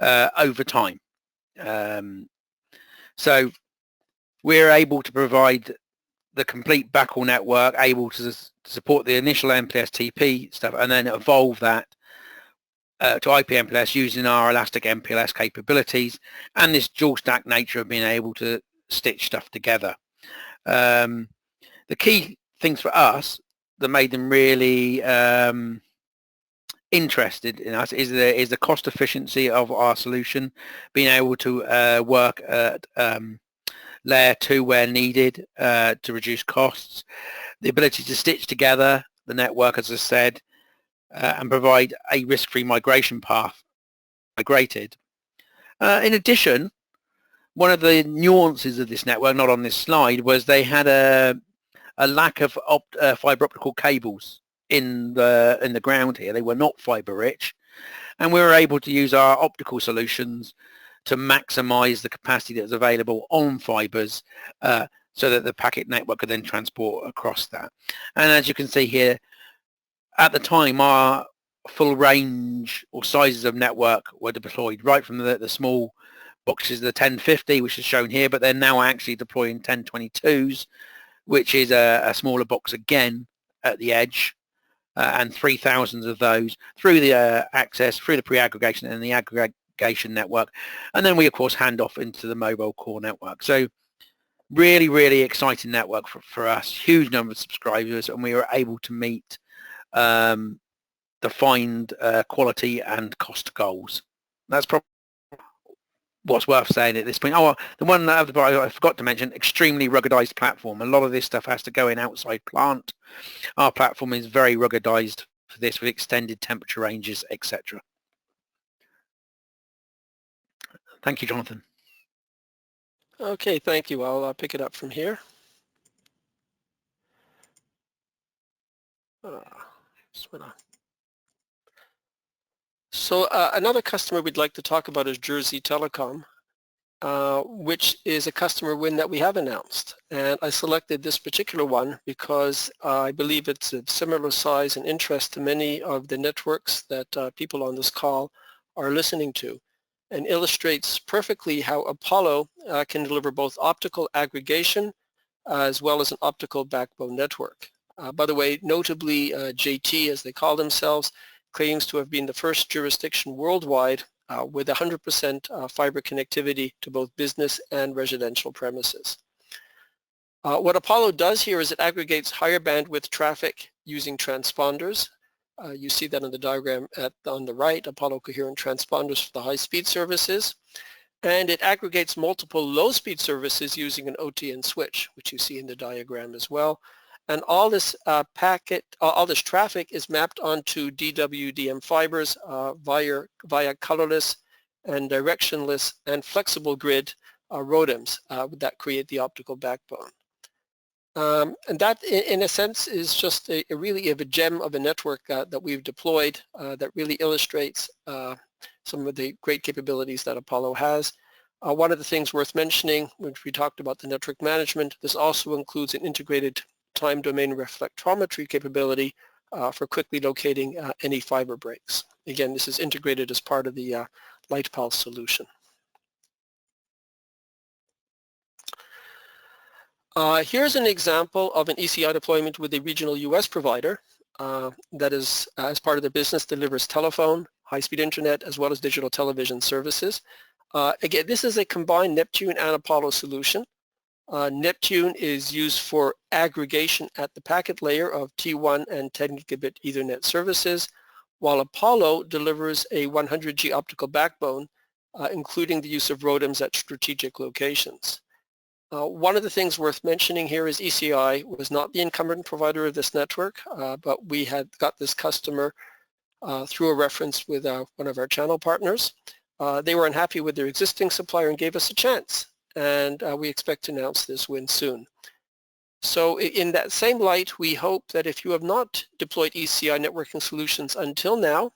over time. So we're able to provide the complete backhaul network, able to support the initial MPLS TP stuff, and then evolve that to IP MPLS using our elastic MPLS capabilities and this dual stack nature of being able to stitch stuff together. The key things for us that made them really interested in us is the cost efficiency of our solution, being able to work at layer 2 where needed to reduce costs, the ability to stitch together the network, as I said, and provide a risk-free migration path migrated. In addition, one of the nuances of this network, not on this slide, was they had a lack of fiber optical cables in the ground here. They were not fiber rich, and we were able to use our optical solutions to maximize the capacity that is available on fibers so that the packet network could then transport across that. And as you can see here, at the time, our full range or sizes of network were deployed, right from the small boxes, the 1050, which is shown here, but they're now actually deploying 1022s, which is a smaller box again at the edge, and 3,000 of those through the access, through the pre-aggregation and the aggregation network. And then we, of course, hand off into the mobile core network. So really, really exciting network for us, huge number of subscribers, and we were able to meet defined quality and cost goals. That's probably what's worth saying at this point. Oh, the one that I forgot to mention, extremely ruggedized platform. A lot of this stuff has to go in outside plant. Our platform is very ruggedized for this with extended temperature ranges, etc. Thank you, Jonathan. Okay, thank you. I'll pick it up from here. So another customer we'd like to talk about is Jersey Telecom, which is a customer win that we have announced. And I selected this particular one because I believe it's of similar size and interest to many of the networks that people on this call are listening to, and illustrates perfectly how Apollo can deliver both optical aggregation as well as an optical backbone network. By the way, notably JT, as they call themselves, claims to have been the first jurisdiction worldwide with 100% fiber connectivity to both business and residential premises. What Apollo does here is it aggregates higher bandwidth traffic using transponders. You see that in the diagram on the right, Apollo coherent transponders for the high-speed services. And it aggregates multiple low-speed services using an OTN switch, which you see in the diagram as well. And all this all this traffic is mapped onto DWDM fibers via colorless and directionless and flexible grid ROADMs that create the optical backbone. And that, in a sense, is just really a gem of a network that we've deployed that really illustrates some of the great capabilities that Apollo has. One of the things worth mentioning, which we talked about the network management, this also includes an integrated time domain reflectometry capability for quickly locating any fiber breaks. Again, this is integrated as part of the LightPULSE solution. Here's an example of an ECI deployment with a regional US provider that is, as part of their business, delivers telephone, high-speed internet, as well as digital television services. Again, this is a combined Neptune and Apollo solution. Neptune is used for aggregation at the packet layer of T1 and 10 gigabit Ethernet services, while Apollo delivers a 100G optical backbone, including the use of ROADMs at strategic locations. One of the things worth mentioning here is ECI was not the incumbent provider of this network, but we had got this customer through a reference with one of our channel partners. They were unhappy with their existing supplier and gave us a chance, and we expect to announce this win soon. So in that same light, we hope that if you have not deployed ECI networking solutions until now,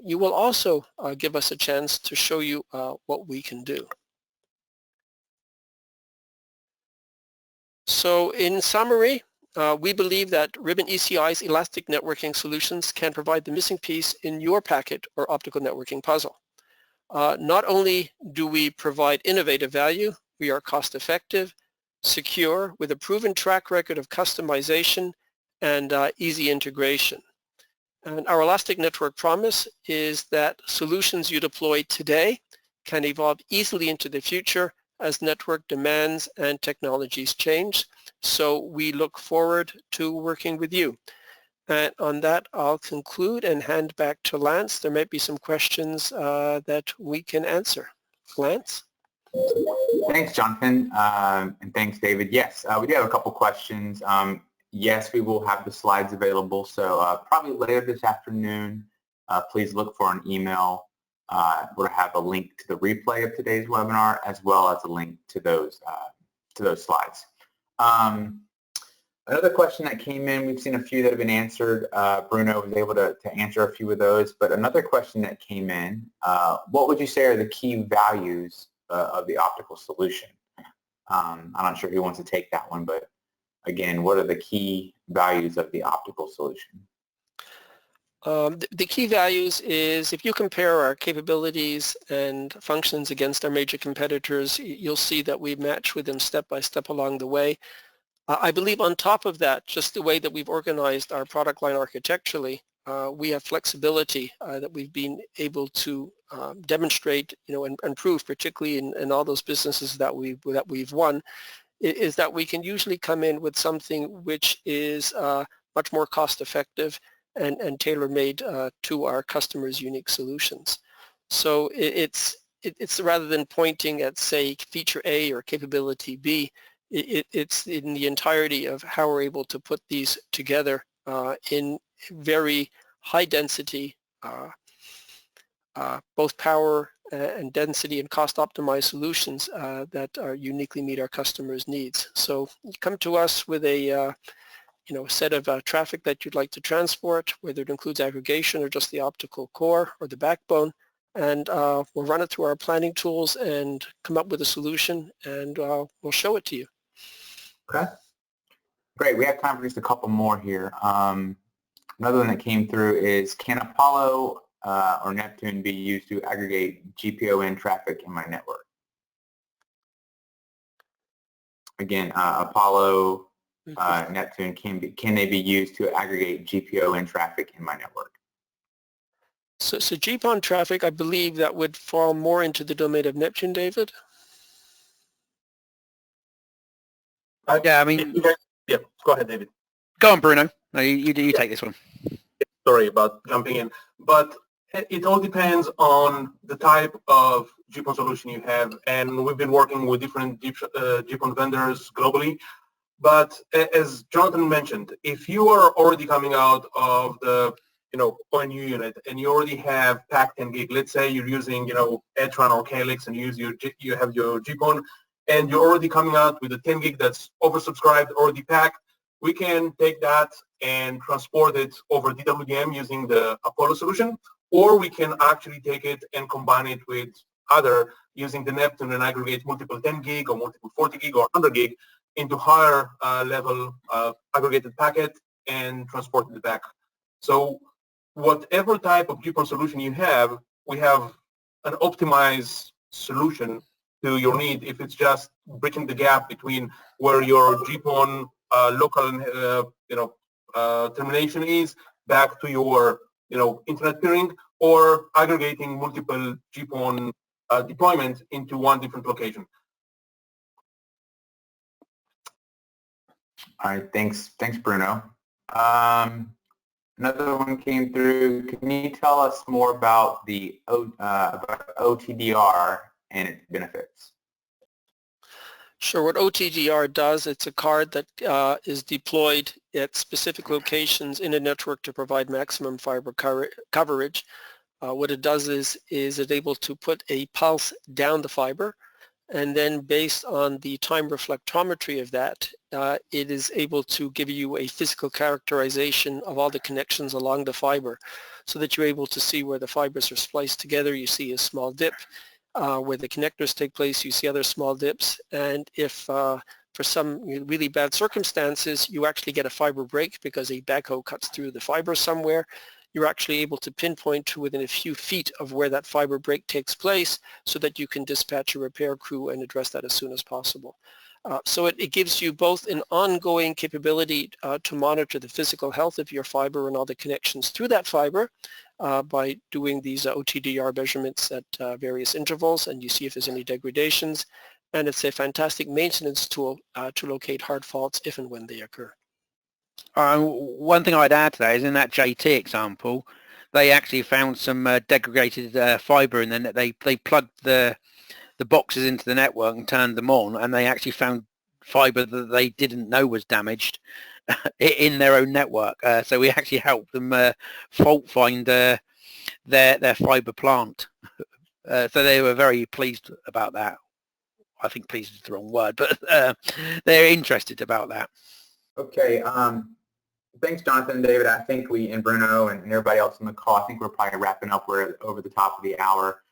you will also give us a chance to show you what we can do. So in summary, we believe that Ribbon ECI's elastic networking solutions can provide the missing piece in your packet or optical networking puzzle. Not only do we provide innovative value, we are cost-effective, secure, with a proven track record of customization and easy integration. And our elastic network promise is that solutions you deploy today can evolve easily into the future as network demands and technologies change. So we look forward to working with you. And on that, I'll conclude and hand back to Lance. There might be some questions that we can answer. Lance? Thanks, Jonathan, and thanks, David. Yes, we do have a couple questions. Yes, we will have the slides available, so probably later this afternoon, please look for an email. We'll have a link to the replay of today's webinar, as well as a link to those slides. Another question that came in, we've seen a few that have been answered. Bruno was able to answer a few of those, but another question that came in, what would you say are the key values of the optical solution? I'm not sure who wants to take that one, but again, what are the key values of the optical solution? The key values is if you compare our capabilities and functions against our major competitors, you'll see that we match with them step by step along the way. I believe on top of that, just the way that we've organized our product line architecturally, we have flexibility that we've been able to demonstrate, and prove, particularly in all those businesses that we've won, is that we can usually come in with something which is much more cost-effective and tailor-made to our customers' unique solutions. So it's rather than pointing at, say, feature A or capability B, it's in the entirety of how we're able to put these together in very high density, both power and density and cost optimized solutions that uniquely meet our customers' needs. So you come to us with a set of traffic that you'd like to transport, whether it includes aggregation or just the optical core or the backbone, and we'll run it through our planning tools and come up with a solution, and we'll show it to you. Okay. Great. We have time for just a couple more here. Another one that came through is, can Apollo or Neptune be used to aggregate GPON traffic in my network? Again, Apollo, Neptune, can they be used to aggregate GPON traffic in my network? So GPON traffic, I believe that would fall more into the domain of Neptune, David? Yeah, I mean... Yeah, go ahead, David. Go on, Bruno. No, you take this one. Sorry about jumping in, but it all depends on the type of GPON solution you have, and we've been working with different GPON vendors globally. But as Jonathan mentioned, if you are already coming out of the ONU unit and you already have packed 10 gig, let's say you're using Etran or Calyx and you have your GPON, and you're already coming out with a 10 gig that's oversubscribed, already packed, we can take that and transport it over DWDM using the Apollo solution, or we can actually take it and combine it with other using the Neptune and aggregate multiple 10 gig or multiple 40 gig or 100 gig into higher level aggregated packet and transport it back. So whatever type of GPON solution you have, we have an optimized solution to your need. If it's just bridging the gap between where your GPON local termination is back to your internet peering, or aggregating multiple GPON deployment into one different location. All right, thanks Bruno. Another one came through. Can you tell us more about the about OTDR and its benefits? Sure. What OTDR does, it's a card that is deployed at specific locations in a network to provide maximum fiber coverage. What it does is it's able to put a pulse down the fiber, and then based on the time reflectometry of that, it is able to give you a physical characterization of all the connections along the fiber, so that you're able to see where the fibers are spliced together. You see a small dip. Where the connectors take place, you see other small dips, and if, for for some really bad circumstances, you actually get a fiber break because a backhoe cuts through the fiber somewhere. You're actually able to pinpoint to within a few feet of where that fiber break takes place so that you can dispatch a repair crew and address that as soon as possible. So it gives you both an ongoing capability to monitor the physical health of your fiber and all the connections through that fiber by doing these OTDR measurements at various intervals, and you see if there's any degradations. And it's a fantastic maintenance tool to locate hard faults if and when they occur. One thing I'd add to that is in that JT example, they actually found some degraded fiber, and then they plugged the boxes into the network and turned them on, and they actually found fiber that they didn't know was damaged in their own network. So we actually helped them fault find their fiber plant. So they were very pleased about that. I think pleased is the wrong word, but they're interested about that. Okay. Thanks, Jonathan and David. I think and Bruno and everybody else on the call, I think we're probably wrapping up. We're over the top of the hour.